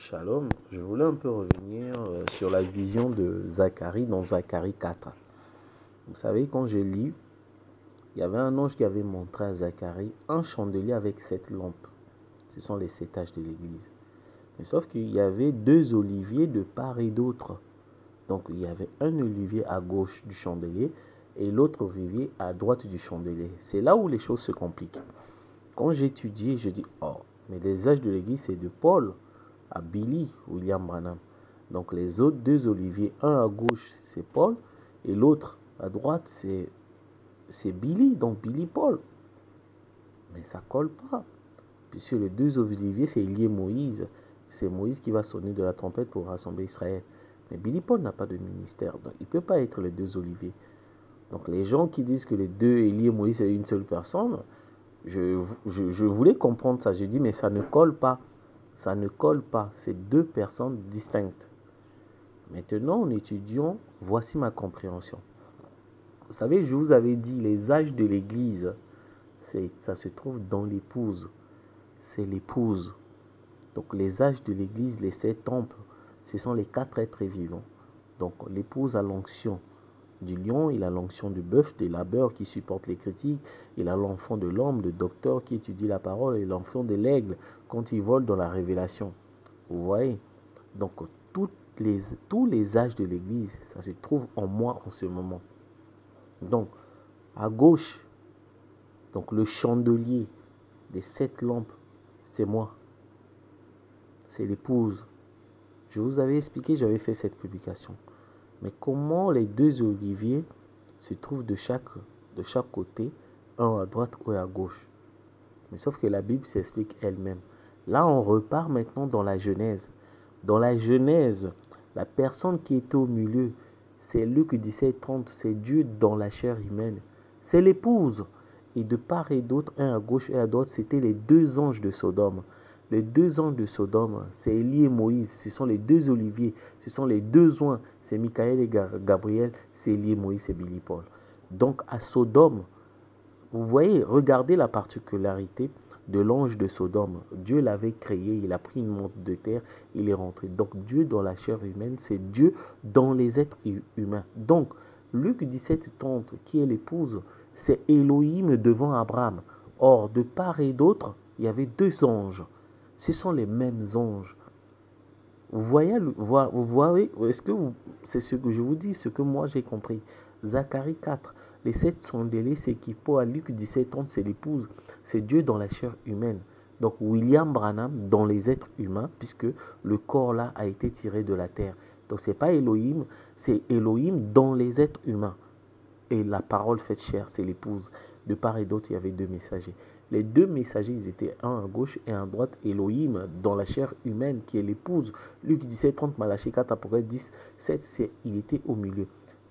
Shalom, je voulais un peu revenir sur la vision de Zacharie dans Zacharie 4. Vous savez, quand je lis, il y avait un ange qui avait montré à Zacharie un chandelier avec 7 lampes. Ce sont les 7 âges de l'église. Mais sauf qu'il y avait 2 oliviers de part et d'autre. Donc il y avait un olivier à gauche du chandelier et l'autre olivier à droite du chandelier. C'est là où les choses se compliquent. Quand j'étudie, je dis, oh, mais les âges de l'église, c'est de Paul à Billy, William Branham. Donc les autres 2 oliviers, un à gauche, c'est Paul, et l'autre à droite, c'est Billy, donc Billy Paul. Mais ça colle pas, puisque les 2 oliviers, c'est lié Moïse. C'est Moïse qui va sonner de la trompette pour rassembler Israël. Mais Billy Paul n'a pas de ministère, donc il ne peut pas être les 2 oliviers. Donc les gens qui disent que les 2 Élie Moïse, c'est une seule personne, je voulais comprendre ça. J'ai dit, mais ça ne colle pas. Ça ne colle pas. C'est 2 personnes distinctes. Maintenant, en étudiant, voici ma compréhension. Vous savez, je vous avais dit, les âges de l'église, ça se trouve dans l'épouse. C'est l'épouse. Donc les âges de l'église, les 7 temples, ce sont les 4 êtres vivants. Donc l'épouse a l'onction du lion, il a l'onction du bœuf, des labeurs qui supportent les critiques, il a l'enfant de l'homme, le docteur qui étudie la parole, et l'enfant de l'aigle quand il vole dans la révélation. Vous voyez? Donc tous les âges de l'église, ça se trouve en moi en ce moment. Donc à gauche, donc le chandelier des 7 lampes, c'est moi. C'est l'épouse. Je vous avais expliqué, j'avais fait cette publication. Mais comment les 2 oliviers se trouvent de chaque côté, un à droite ou à gauche? Mais sauf que la Bible s'explique elle-même. Là, on repart maintenant dans la Genèse. Dans la Genèse, la personne qui était au milieu, c'est Luc 17:30, c'est Dieu dans la chair humaine. C'est l'épouse. Et de part et d'autre, un à gauche et à droite, c'était les 2 anges de Sodome. Les 2 anges de Sodome, c'est Élie et Moïse. Ce sont les 2 oliviers. Ce sont les 2 oins. C'est Michael et Gabriel. C'est Élie et Moïse, c'est Billy Paul. Donc à Sodome, vous voyez, regardez la particularité de l'ange de Sodome. Dieu l'avait créé, il a pris une montre de terre, il est rentré. Donc Dieu dans la chair humaine, c'est Dieu dans les êtres humains. Donc Luc 17:30, qui est l'épouse, c'est Elohim devant Abraham. Or, de part et d'autre, il y avait 2 anges. Ce sont les mêmes anges. Vous voyez, est-ce que c'est ce que je vous dis, ce que moi j'ai compris. Zacharie 4, les 7 chandeliers, c'est équivaut à Luc 17:30, c'est l'épouse, c'est Dieu dans la chair humaine. Donc William Branham dans les êtres humains, puisque le corps là a été tiré de la terre. Donc c'est pas Elohim, c'est Elohim dans les êtres humains. Et la parole faite chair, c'est l'épouse. De part et d'autre, il y avait 2 messagers. Les 2 messagers, ils étaient un à gauche et un à droite. Elohim, dans la chair humaine, qui est l'épouse. Luc 17:30, Malachie 4, Apocalypse 17, il était au milieu.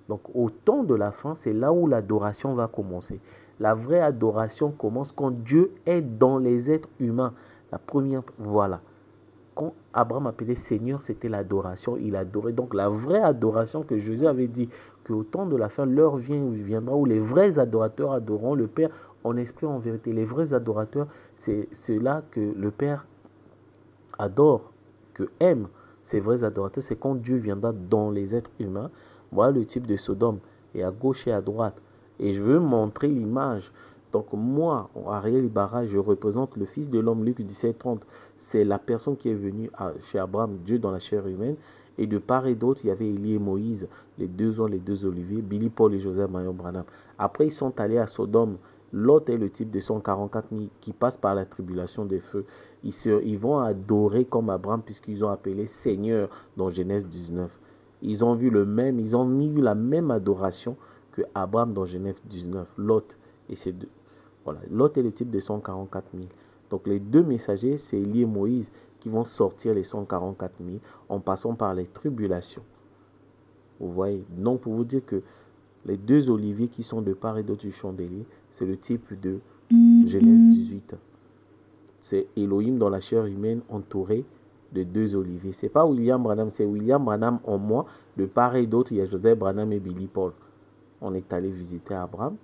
Donc, au temps de la fin, c'est là où l'adoration va commencer. La vraie adoration commence quand Dieu est dans les êtres humains. La première, voilà. Quand Abraham appelait Seigneur, c'était l'adoration. Il adorait. Donc, la vraie adoration que Jésus avait dit qu'au temps de la fin, l'heure viendra où les vrais adorateurs adoreront le Père en esprit, en vérité. Les vrais adorateurs, c'est ceux-là que le Père adore, que aime. Ces vrais adorateurs, c'est quand Dieu viendra dans les êtres humains. Voilà le type de Sodome. Et à gauche et à droite. Et je veux montrer l'image. Donc moi, Ariel Ibarra, je représente le Fils de l'homme, Luc 17:30. C'est la personne qui est venue chez Abraham, Dieu dans la chair humaine. Et de part et d'autre, il y avait Élie et Moïse, les 2 oins, les 2 oliviers, Billy Paul et Joseph Marion Branham. Après, ils sont allés à Sodome. Lot est le type de 144 000 qui passe par la tribulation des feux. Ils vont adorer comme Abraham puisqu'ils ont appelé Seigneur dans Genèse 19. Ils ont vu ils ont mis la même adoration que Abraham dans Genèse 19. Lot et ces 2. Voilà, Lot est le type de 144 000. Donc les 2 messagers, c'est Élie et Moïse qui vont sortir les 144 000 en passant par les tribulations. Vous voyez, donc pour vous dire que les 2 oliviers qui sont de part et d'autre du chandelier, c'est le type de Genèse 18. C'est Elohim dans la chair humaine entouré de 2 oliviers. C'est pas William Branham, c'est William Branham en moi. De part et d'autre, il y a Joseph Branham et Billy Paul. On est allé visiter Abraham.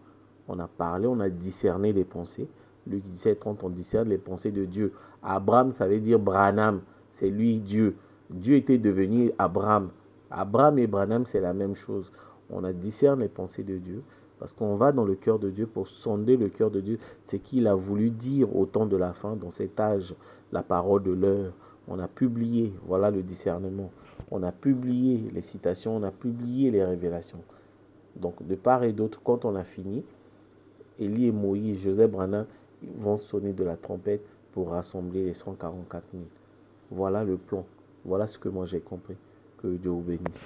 On a parlé, on a discerné les pensées. Luc 17:30, on discerne les pensées de Dieu. Abraham, ça veut dire Branham. c'est lui Dieu. Dieu était devenu Abraham. Abraham et Branham, c'est la même chose. On a discerné les pensées de Dieu parce qu'on va dans le cœur de Dieu pour sonder le cœur de Dieu. C'est qu'il a voulu dire au temps de la fin, dans cet âge, la parole de l'heure. On a publié, voilà le discernement. On a publié les citations, on a publié les révélations. Donc, de part et d'autre, quand on a fini, Élie et Moïse, Joseph Branham, vont sonner de la trompette pour rassembler les 144 000. Voilà le plan. Voilà ce que moi j'ai compris. Que Dieu vous bénisse.